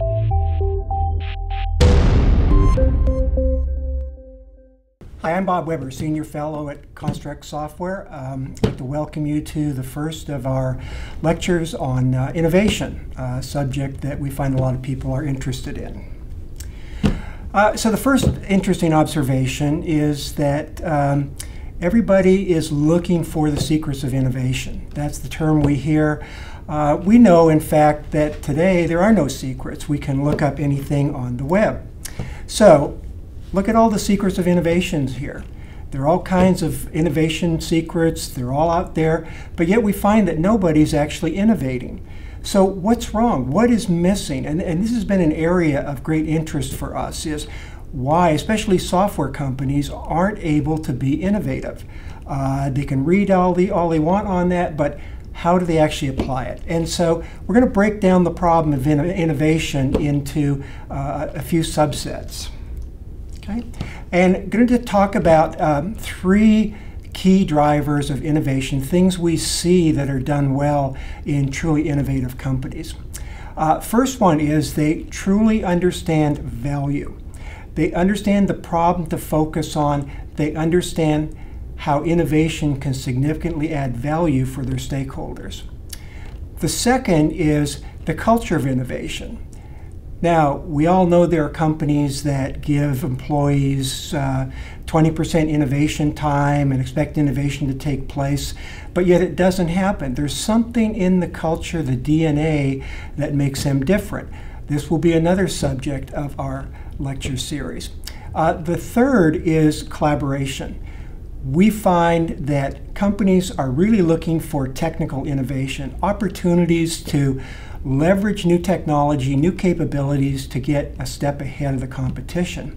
Hi, I'm Bob Weber, Senior Fellow at Construx Software. I'd like to welcome you to the first of our lectures on innovation, a subject that we find a lot of people are interested in. So the first interesting observation is that everybody is looking for the secrets of innovation. That's the term we hear. We know, in fact, that today there are no secrets. We can look up anything on the web. So look at all the secrets of innovations here. There are all kinds of innovation secrets. They're all out there. But yet we find that nobody's actually innovating. So what's wrong? What is missing? And this has been an area of great interest for us, is why, especially software companies, aren't able to be innovative. They can read all they want on that, but how do they actually apply it? And so we're going to break down the problem of innovation into a few subsets. Okay? And going to talk about three key drivers of innovation, things we see that are done well in truly innovative companies. First one is they truly understand value. They understand the problem to focus on. They understand how innovation can significantly add value for their stakeholders. The second is the culture of innovation. Now, we all know there are companies that give employees 20% innovation time and expect innovation to take place, but yet it doesn't happen. There's something in the culture, the DNA, that makes them different. This will be another subject of our lecture series. The third is collaboration. We find that companies are really looking for technical innovation, opportunities to leverage new technology, new capabilities to get a step ahead of the competition.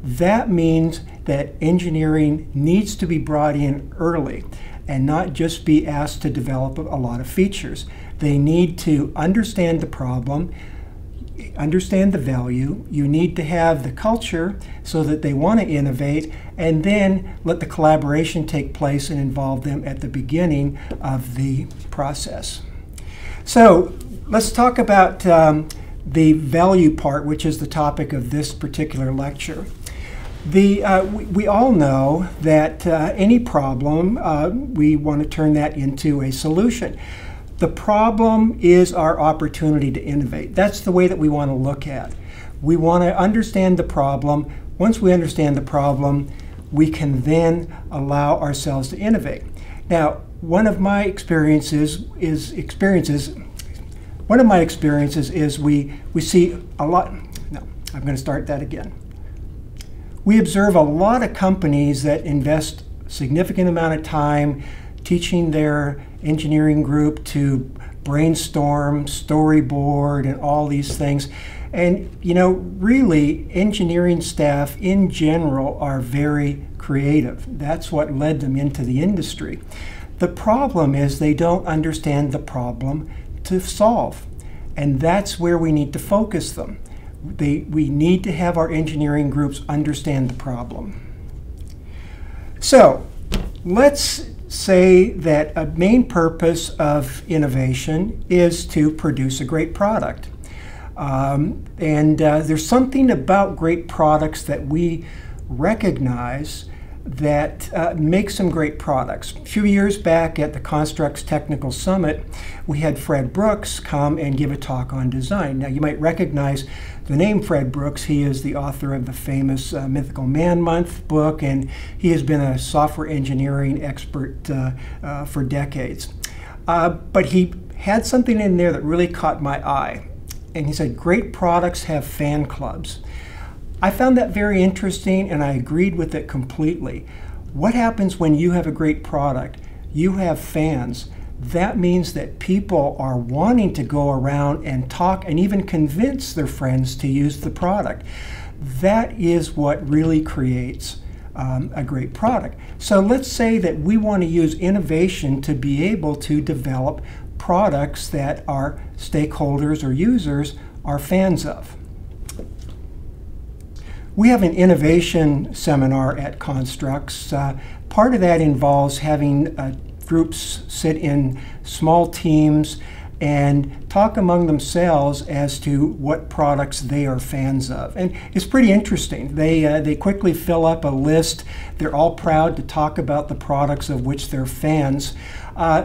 That means that engineering needs to be brought in early and not just be asked to develop a lot of features. They need to understand the problem, understand the value. You need to have the culture so that they want to innovate, and then let the collaboration take place and involve them at the beginning of the process. So let's talk about the value part, which is the topic of this particular lecture. We all know that any problem, we want to turn that into a solution. The problem is our opportunity to innovate. That's the way that we want to look at. We want to understand the problem. Once we understand the problem, we can then allow ourselves to innovate. Now, one of my experiences is we see a lot. No, I'm going to start that again. We observe a lot of companies that invest a significant amount of time teaching their engineering group to brainstorm, storyboard, and all these things. And you know, really, engineering staff in general are very creative. That's what led them into the industry. The problem is they don't understand the problem to solve. And that's where we need to focus them. We need to have our engineering groups understand the problem. So let's say that a main purpose of innovation is to produce a great product. There's something about great products that we recognize that makes them great products. A few years back at the Construx Technical Summit, we had Fred Brooks come and give a talk on design. Now, you might recognize the name Fred Brooks. He is the author of the famous Mythical Man Month book, and he has been a software engineering expert for decades. But he had something in there that really caught my eye. And he said, great products have fan clubs. I found that very interesting, and I agreed with it completely. What happens when you have a great product? You have fans. That means that people are wanting to go around and talk and even convince their friends to use the product. That is what really creates a great product. So let's say that we want to use innovation to be able to develop products that our stakeholders or users are fans of. We have an innovation seminar at Construx. Part of that involves having groups sit in small teams and talk among themselves as to what products they are fans of. And it's pretty interesting. They quickly fill up a list. They're all proud to talk about the products of which they're fans.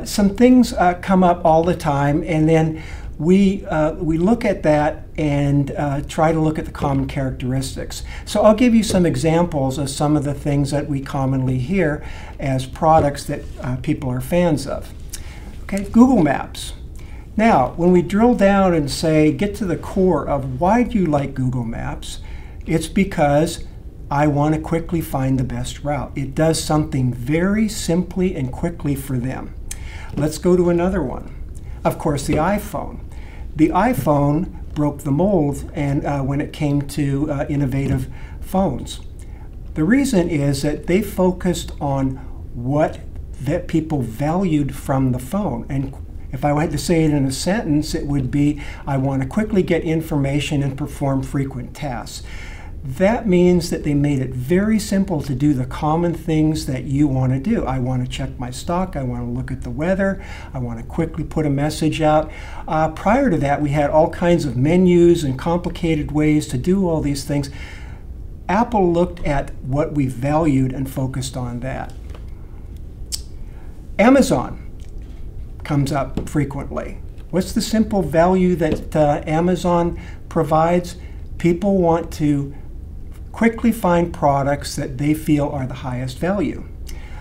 Some things come up all the time, and then we look at that and try to look at the common characteristics. So I'll give you some examples of some of the things that we commonly hear as products that people are fans of. Okay, Google Maps. Now, when we drill down and say, get to the core of why do you like Google Maps, it's because I want to quickly find the best route. It does something very simply and quickly for them. Let's go to another one. Of course, the iPhone. The iPhone broke the mold and when it came to innovative phones. The reason is that they focused on what that people valued from the phone. And if I had to say it in a sentence, it would be, I want to quickly get information and perform frequent tasks. That means that they made it very simple to do the common things that you want to do. I want to check my stock, I want to look at the weather, I want to quickly put a message out. Prior to that, we had all kinds of menus and complicated ways to do all these things. Apple looked at what we valued and focused on that. Amazon comes up frequently. What's the simple value that Amazon provides? People want to quickly find products that they feel are the highest value.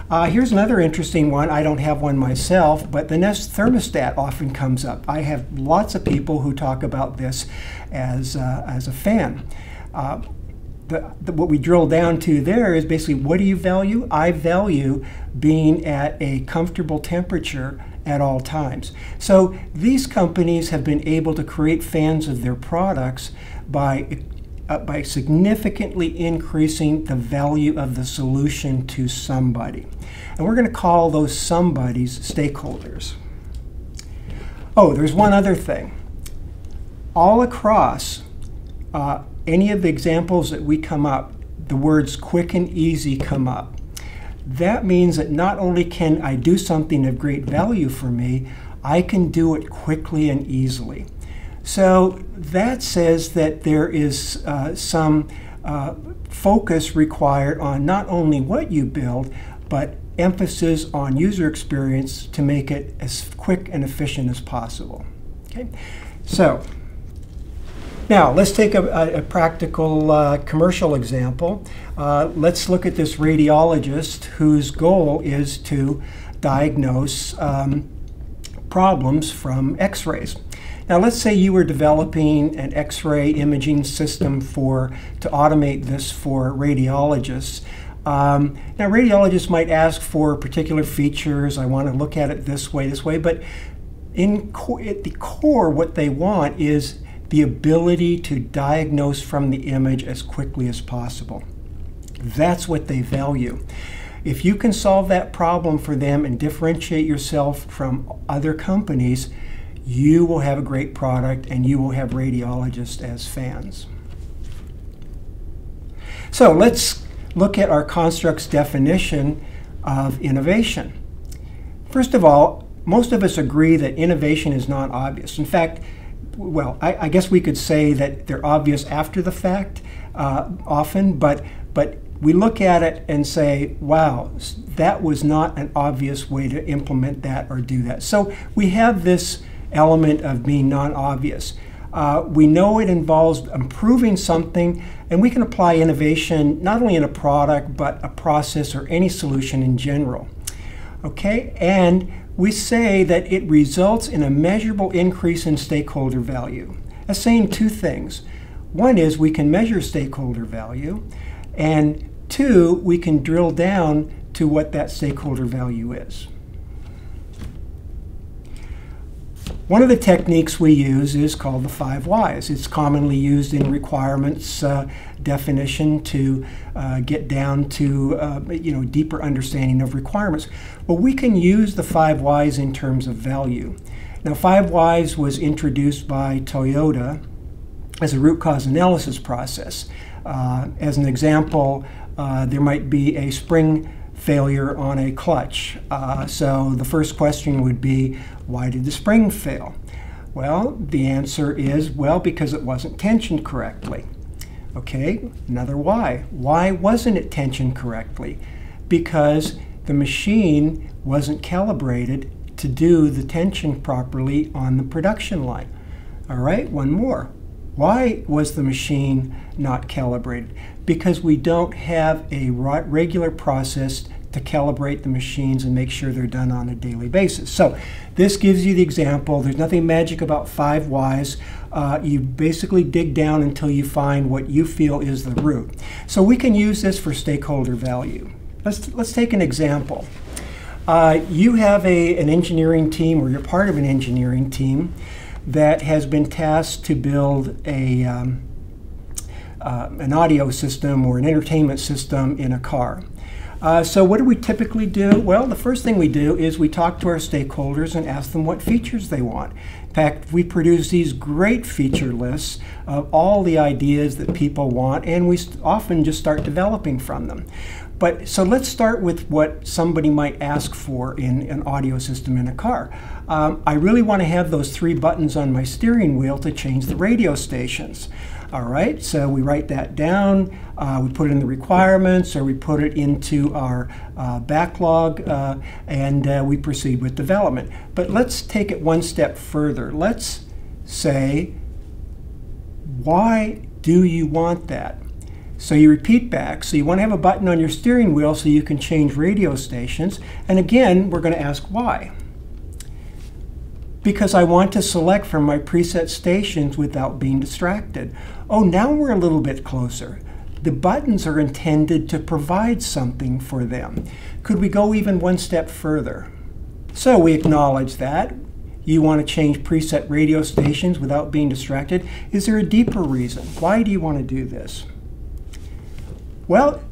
Here's another interesting one. I don't have one myself, but the Nest thermostat often comes up. I have lots of people who talk about this as a fan. What we drill down to there is basically, what do you value? I value being at a comfortable temperature at all times. So these companies have been able to create fans of their products by significantly increasing the value of the solution to somebody. And we're going to call those somebodies stakeholders. Oh, there's one other thing. All across any of the examples that we come up, the words quick and easy come up. That means that not only can I do something of great value for me, I can do it quickly and easily. So that says that there is some focus required on not only what you build, but emphasis on user experience to make it as quick and efficient as possible. Okay, so now let's take a practical commercial example. Let's look at this radiologist whose goal is to diagnose problems from x-rays. Now let's say you were developing an x-ray imaging system to automate this for radiologists. Now radiologists might ask for particular features. I want to look at it this way, but at the core what they want is the ability to diagnose from the image as quickly as possible. That's what they value. If you can solve that problem for them and differentiate yourself from other companies, you will have a great product and you will have radiologists as fans. So let's look at our Construx definition of innovation. First of all, most of us agree that innovation is not obvious. In fact, well, I guess we could say that they're obvious after the fact often, but we look at it and say, wow, that was not an obvious way to implement that or do that. So we have this element of being non-obvious. We know it involves improving something, and we can apply innovation not only in a product, but a process or any solution in general. Okay, and we say that it results in a measurable increase in stakeholder value. That's saying two things. One is we can measure stakeholder value, and two, we can drill down to what that stakeholder value is. One of the techniques we use is called the 5 whys. It's commonly used in requirements definition to get down to deeper understanding of requirements. But we can use the 5 whys in terms of value. Now 5 whys was introduced by Toyota as a root cause analysis process. As an example, there might be a spring failure on a clutch. So the first question would be, why did the spring fail? Well, the answer is, well, because it wasn't tensioned correctly. Okay, another why. Why wasn't it tensioned correctly? Because the machine wasn't calibrated to do the tension properly on the production line. All right, one more. Why was the machine not calibrated? Because we don't have a regular process to calibrate the machines and make sure they're done on a daily basis. So this gives you the example. There's nothing magic about 5 whys. You basically dig down until you find what you feel is the root. So we can use this for stakeholder value. Let's take an example. You have an engineering team, or you're part of an engineering team that has been tasked to build an audio system or an entertainment system in a car. So what do we typically do? Well, the first thing we do is we talk to our stakeholders and ask them what features they want. In fact, we produce these great feature lists of all the ideas that people want, and we often just start developing from them. So let's start with what somebody might ask for in an audio system in a car. I really want to have those 3 buttons on my steering wheel to change the radio stations. All right, so we write that down, we put it in the requirements, or we put it into our backlog, and we proceed with development. But let's take it one step further. Let's say, why do you want that? So you repeat back. So you want to have a button on your steering wheel so you can change radio stations. And again, we're going to ask why. Because I want to select from my preset stations without being distracted. Oh, now we're a little bit closer. The buttons are intended to provide something for them. Could we go even one step further? So we acknowledge that. You want to change preset radio stations without being distracted. Is there a deeper reason? Why do you want to do this? Well,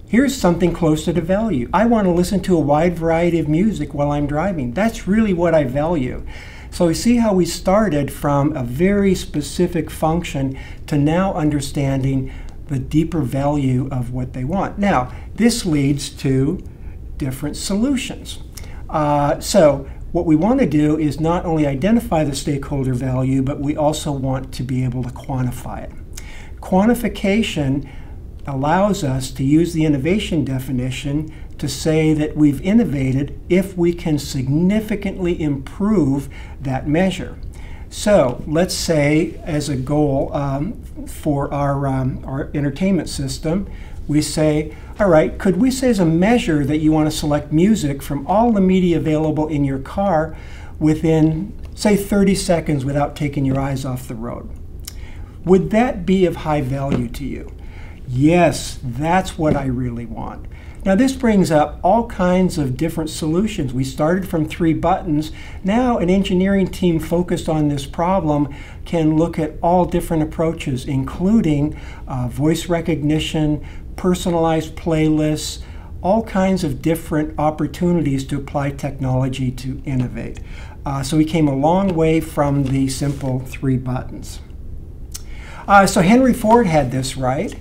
here's something closer to value. I want to listen to a wide variety of music while I'm driving. That's really what I value. So we see how we started from a very specific function to now understanding the deeper value of what they want. Now, this leads to different solutions. So what we want to do is not only identify the stakeholder value, but we also want to be able to quantify it. Quantification allows us to use the innovation definition to say that we've innovated if we can significantly improve that measure. So let's say as a goal for our entertainment system, we say, all right, could we say as a measure that you want to select music from all the media available in your car within, say, 30 seconds without taking your eyes off the road? Would that be of high value to you? Yes, that's what I really want. Now this brings up all kinds of different solutions. We started from 3 buttons. Now an engineering team focused on this problem can look at all different approaches, including voice recognition, personalized playlists, all kinds of different opportunities to apply technology to innovate. So we came a long way from the simple 3 buttons. So Henry Ford had this right.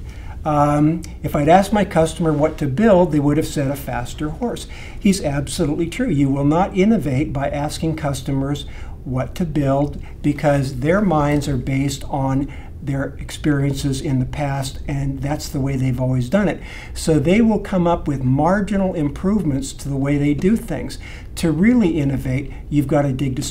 If I'd asked my customer what to build, they would have said a faster horse. He's absolutely true. You will not innovate by asking customers what to build because their minds are based on their experiences in the past, and that's the way they've always done it. So they will come up with marginal improvements to the way they do things. To really innovate, you've got to dig to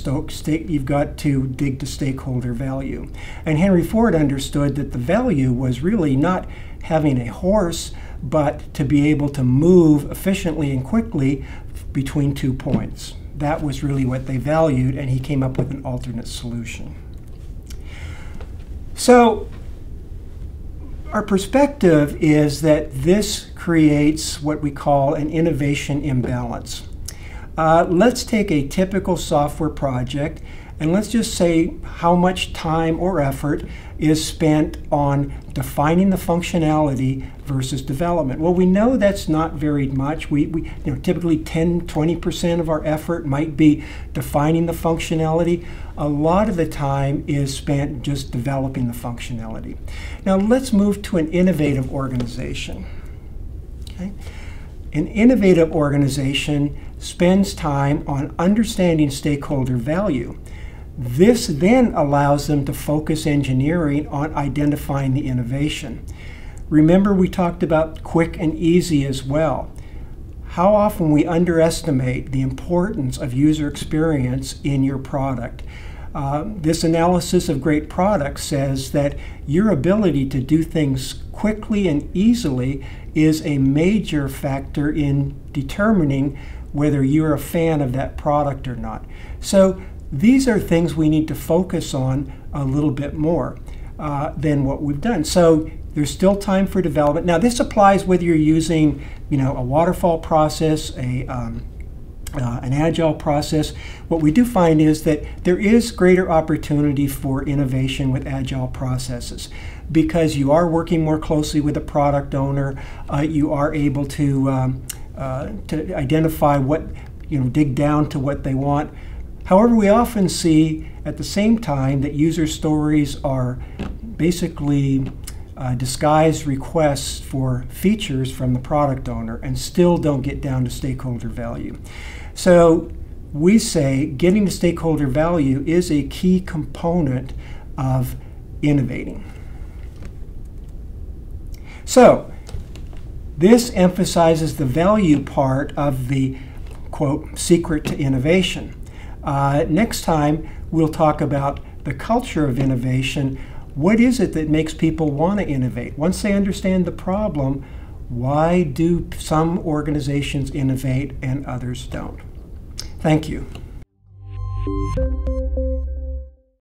stakeholder value. And Henry Ford understood that the value was really not having a horse, but to be able to move efficiently and quickly between 2 points. That was really what they valued, and he came up with an alternate solution. So our perspective is that this creates what we call an innovation imbalance. Let's take a typical software project and let's just say how much time or effort is spent on defining the functionality versus development. Well, we know that's not very much. Typically 10–20% of our effort might be defining the functionality. A lot of the time is spent just developing the functionality. Now let's move to an innovative organization. Okay? An innovative organization spends time on understanding stakeholder value. This then allows them to focus engineering on identifying the innovation. Remember, we talked about quick and easy as well. How often we underestimate the importance of user experience in your product. This analysis of great products says that your ability to do things quickly and easily is a major factor in determining whether you're a fan of that product or not. So these are things we need to focus on a little bit more than what we've done. So there's still time for development. Now this applies whether you're using, a waterfall process, an agile process. What we do find is that there is greater opportunity for innovation with agile processes because you are working more closely with the product owner. You are able to identify what, dig down to what they want. However, we often see at the same time that user stories are basically disguised requests for features from the product owner and still don't get down to stakeholder value. So we say getting to stakeholder value is a key component of innovating. So this emphasizes the value part of the, quote, secret to innovation. Next time, we'll talk about the culture of innovation. What is it that makes people want to innovate? Once they understand the problem, why do some organizations innovate and others don't? Thank you.